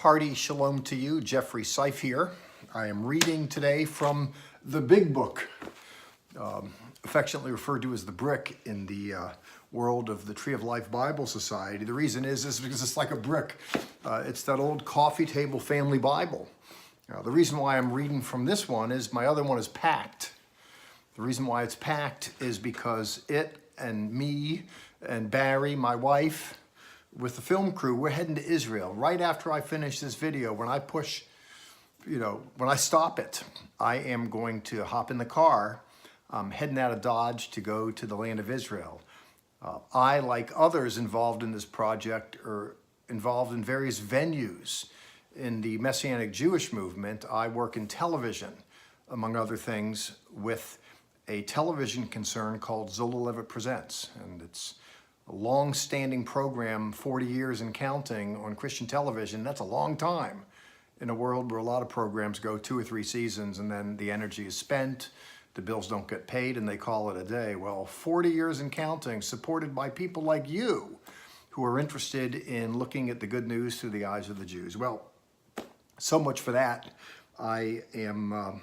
Hearty shalom to you, Jeffrey Seif here. I am reading today from the Big Book, affectionately referred to as the brick in the world of the Tree of Life Bible Society. The reason is because it's like a brick. It's that old coffee table family Bible. The reason why I'm reading from this one is my other one is packed. The reason why it's packed is because it and me and Barry, my wife, with the film crew, we're heading to Israel. Right after I finish this video, when I push, when I stop it, I am going to hop in the car. I'm heading out of Dodge to go to the land of Israel. I, like others involved in this project, are involved in various venues in the Messianic Jewish movement. I work in television, among other things, with a television concern called Zola Levitt Presents, and it's a long-standing program, 40 years and counting, on Christian television. That's a long time in a world where a lot of programs go 2 or 3 seasons and then the energy is spent, the bills don't get paid, and they call it a day. Well, 40 years and counting, supported by people like you who are interested in looking at the good news through the eyes of the Jews. Well, so much for that. I am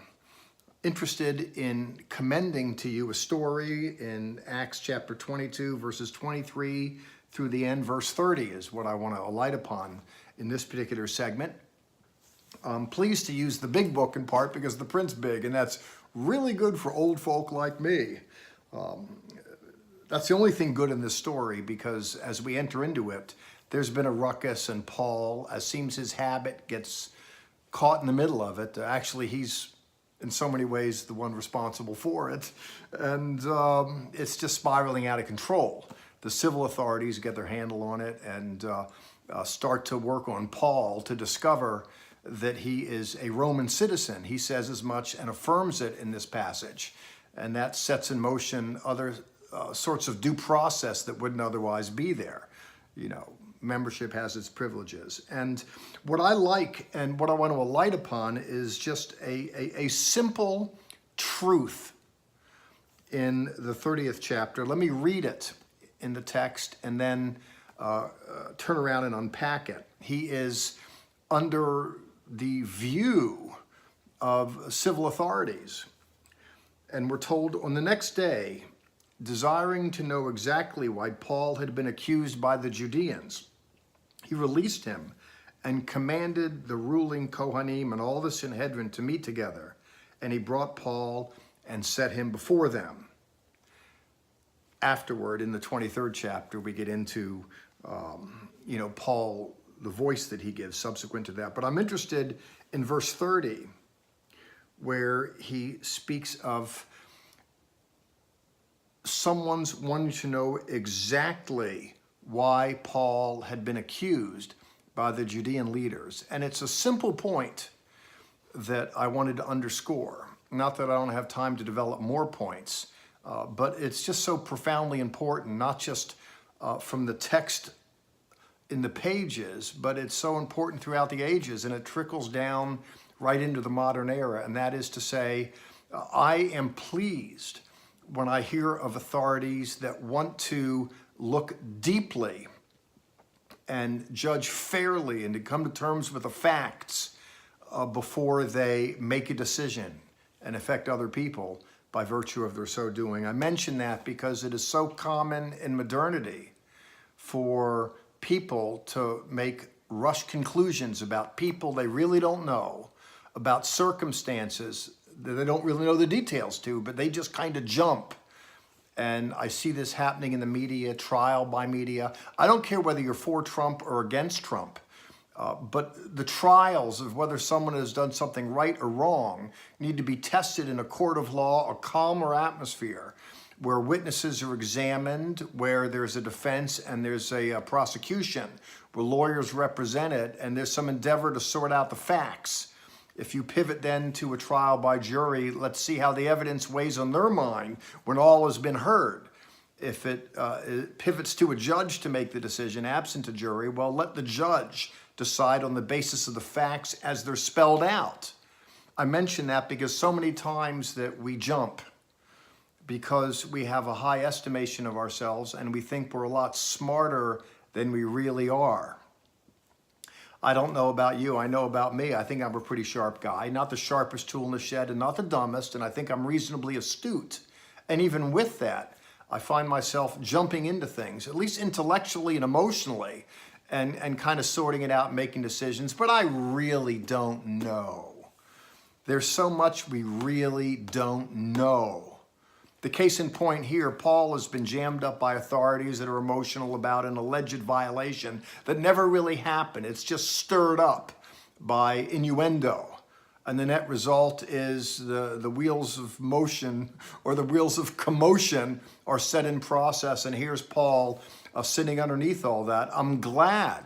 interested in commending to you a story in Acts chapter 22, verses 23 through the end. Verse 30 is what I want to alight upon in this particular segment. I'm pleased to use the Big Book in part because the print's big, and that's really good for old folk like me. That's the only thing good in this story, because as we enter into it, there's been a ruckus, and Paul, as seems his habit, gets caught in the middle of it. Actually, he's in so many ways the one responsible for it, and it's just spiraling out of control. The civil authorities get their handle on it and start to work on Paul to discover that he is a Roman citizen. He says as much and affirms it in this passage, and that sets in motion other sorts of due process that wouldn't otherwise be there. Membership has its privileges. And what I like and what I want to alight upon is just a simple truth in the 30th chapter. Let me read it in the text and then turn around and unpack it. He is under the view of civil authorities. And we're told, on the next day, desiring to know exactly why Paul had been accused by the Judeans, he released him and commanded the ruling Kohanim and all the Sanhedrin to meet together. And he brought Paul and set him before them. Afterward, in the 23rd chapter, we get into, Paul, the voice that he gives subsequent to that. But I'm interested in verse 30, where he speaks of someone's wanting to know exactly why Paul had been accused by the Judean leaders. And it's a simple point that I wanted to underscore. Not that I don't have time to develop more points, but it's just so profoundly important, not just from the text in the pages, but it's so important throughout the ages, and it trickles down right into the modern era. And that is to say, I am pleased when I hear of authorities that want to look deeply and judge fairly and to come to terms with the facts before they make a decision and affect other people by virtue of their so doing. I mention that because it is so common in modernity for people to make rush conclusions about people they really don't know, about circumstances that they don't really know the details to, but they just kind of jump. And I see this happening in the media, trial by media. I don't care whether you're for Trump or against Trump, but the trials of whether someone has done something right or wrong need to be tested in a court of law, a calmer atmosphere, where witnesses are examined, where there's a defense and there's a prosecution, where lawyers represent it, and there's some endeavor to sort out the facts. If you pivot then to a trial by jury, let's see how the evidence weighs on their mind when all has been heard. If it pivots to a judge to make the decision, absent a jury, well, let the judge decide on the basis of the facts as they're spelled out. I mention that because so many times that we jump because we have a high estimation of ourselves and we think we're a lot smarter than we really are. I don't know about you. I know about me. I think I'm a pretty sharp guy. Not the sharpest tool in the shed and not the dumbest. And I think I'm reasonably astute. And even with that, I find myself jumping into things, at least intellectually and emotionally, and kind of sorting it out and making decisions. But I really don't know. There's so much we really don't know. The case in point here, Paul has been jammed up by authorities that are emotional about an alleged violation that never really happened. It's just stirred up by innuendo. And the net result is the wheels of motion or the wheels of commotion are set in process. And here's Paul sitting underneath all that. I'm glad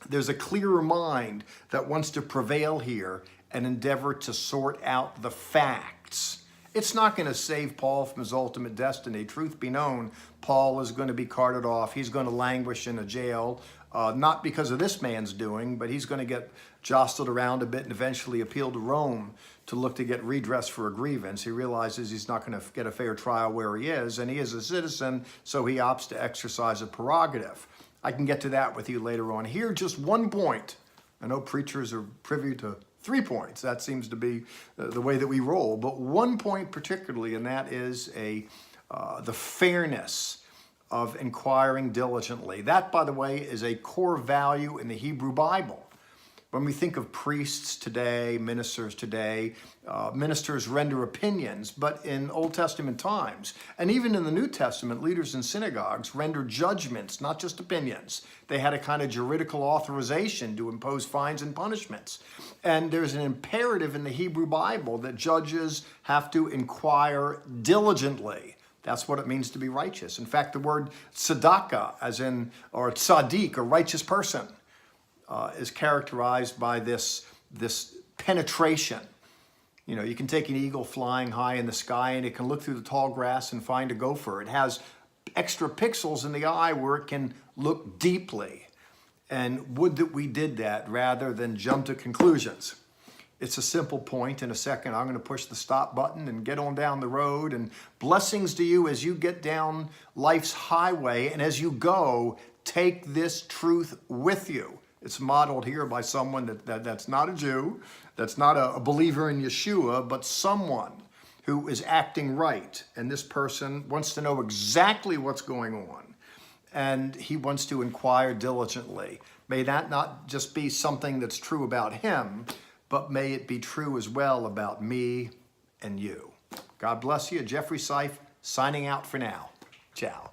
there's a clearer mind that wants to prevail here and endeavor to sort out the facts. It's not going to save Paul from his ultimate destiny. Truth be known, Paul is going to be carted off. He's going to languish in a jail, not because of this man's doing, but he's going to get jostled around a bit and eventually appeal to Rome to look to get redress for a grievance. He realizes he's not going to get a fair trial where he is, and he is a citizen, so he opts to exercise a prerogative. I can get to that with you later on. Here, just one point. I know preachers are privy to 3 points. That seems to be the way that we roll. But one point particularly, and that is the fairness of inquiring diligently. That, by the way, is a core value in the Hebrew Bible. When we think of priests today, ministers today, ministers render opinions, but in Old Testament times, and even in the New Testament, leaders in synagogues render judgments, not just opinions. They had a kind of juridical authorization to impose fines and punishments. And there's an imperative in the Hebrew Bible that judges have to inquire diligently. That's what it means to be righteous. In fact, the word tzedakah, or tzaddik, a righteous person, is characterized by this penetration. You know, you can take an eagle flying high in the sky and it can look through the tall grass and find a gopher. It has extra pixels in the eye where it can look deeply. And would that we did that rather than jump to conclusions. It's a simple point. In a second, I'm going to push the stop button and get on down the road. And blessings to you as you get down life's highway. And as you go, take this truth with you. It's modeled here by someone that's not a Jew, that's not a believer in Yeshua, but someone who is acting right. And this person wants to know exactly what's going on. And he wants to inquire diligently. May that not just be something that's true about him, but may it be true as well about me and you. God bless you. Jeffrey Seif signing out for now. Ciao.